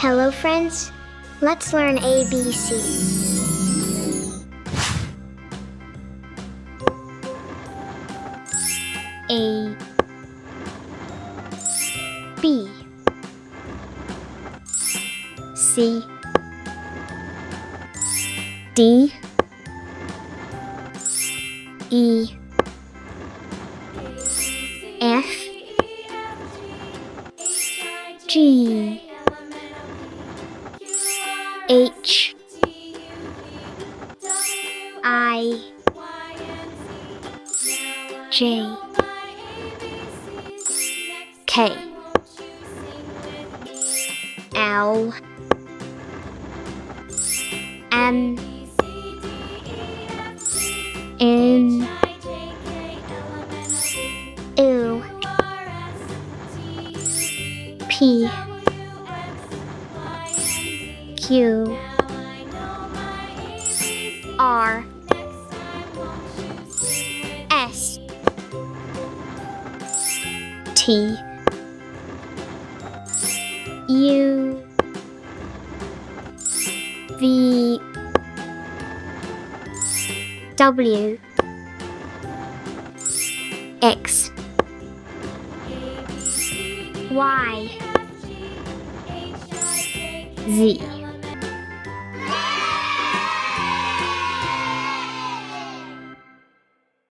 Hello friends, let's learn ABC. A B C D E F G H I J K L M N O P Q R S T U V W X Y Z